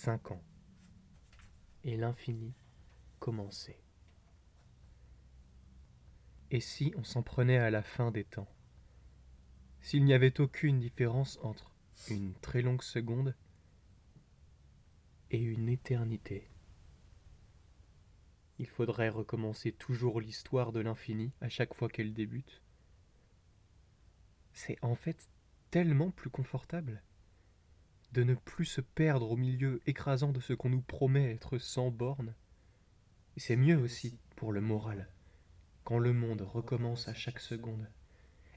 5 ans, et l'infini commençait. Et si on s'en prenait à la fin des temps? S'il n'y avait aucune différence entre une très longue seconde et une éternité? Il faudrait recommencer toujours l'histoire de l'infini à chaque fois qu'elle débute. C'est en fait tellement plus confortable de ne plus se perdre au milieu écrasant de ce qu'on nous promet être sans bornes. Et c'est mieux aussi pour le moral, quand le monde recommence à chaque seconde,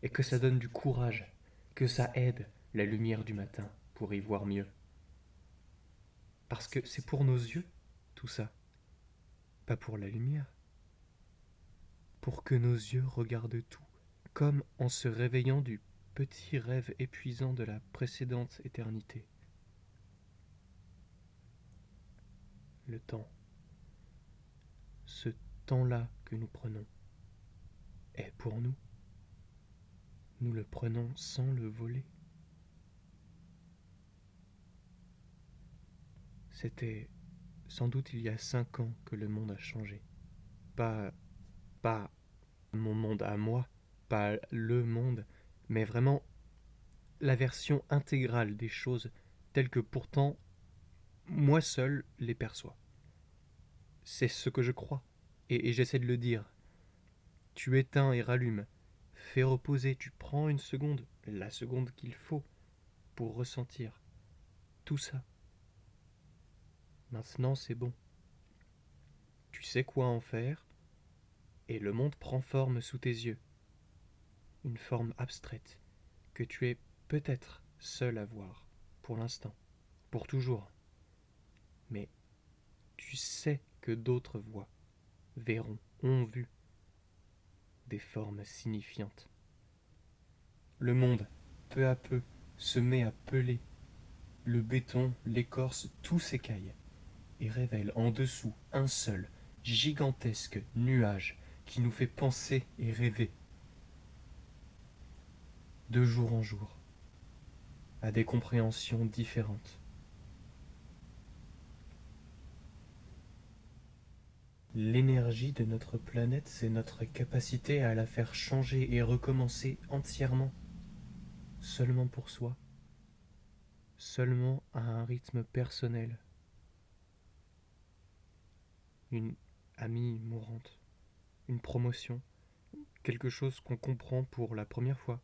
et que ça donne du courage, que ça aide la lumière du matin pour y voir mieux. Parce que c'est pour nos yeux, tout ça, pas pour la lumière. Pour que nos yeux regardent tout, comme en se réveillant du petit rêve épuisant de la précédente éternité. Le temps, ce temps-là que nous prenons, est pour nous. Nous le prenons sans le voler. C'était sans doute il y a 5 ans que le monde a changé. Pas mon monde à moi, pas le monde, mais vraiment la version intégrale des choses telles que pourtant moi seul les perçois. C'est ce que je crois, et j'essaie de le dire. Tu éteins et rallumes, fais reposer, tu prends une seconde, la seconde qu'il faut, pour ressentir tout ça. Maintenant c'est bon. Tu sais quoi en faire, et le monde prend forme sous tes yeux. Une forme abstraite, que tu es peut-être seul à voir, pour l'instant, pour toujours. Mais tu sais que d'autres voient, verront, ont vu des formes signifiantes. Le monde, peu à peu, se met à peler. Le béton, l'écorce, tout s'écaille et révèle en dessous un seul, gigantesque nuage qui nous fait penser et rêver, de jour en jour, à des compréhensions différentes. L'énergie de notre planète, c'est notre capacité à la faire changer et recommencer entièrement, seulement pour soi, seulement à un rythme personnel. Une amie mourante, une promotion, quelque chose qu'on comprend pour la première fois,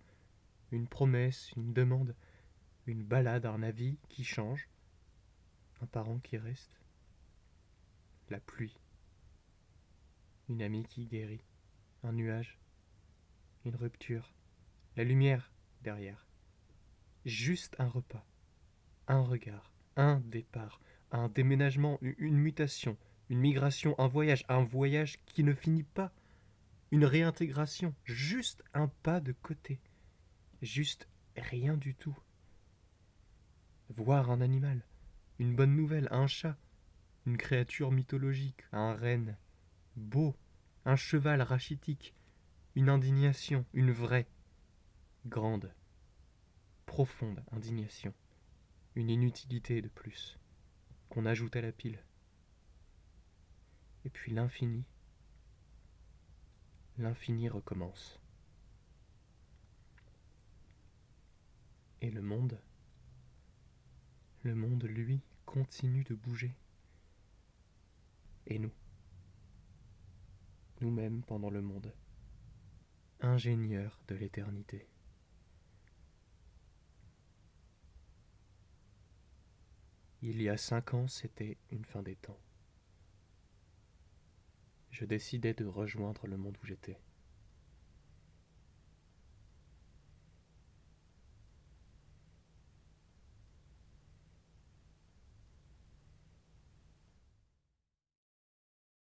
une promesse, une demande, une balade, un avis qui change, un parent qui reste, la pluie, une amie qui guérit, un nuage, une rupture, la lumière derrière, juste un repas, un regard, un départ, un déménagement, une mutation, une migration, un voyage qui ne finit pas, une réintégration, juste un pas de côté, juste rien du tout. Voir un animal, une bonne nouvelle, un chat, une créature mythologique, un renne, beau, un cheval rachitique, une indignation, une vraie, grande, profonde indignation, une inutilité de plus, qu'on ajoute à la pile. Et puis l'infini recommence. Et le monde, lui, continue de bouger. Et nous-mêmes pendant le monde, ingénieurs de l'éternité. Il y a 5 ans, c'était une fin des temps. Je décidais de rejoindre le monde où j'étais.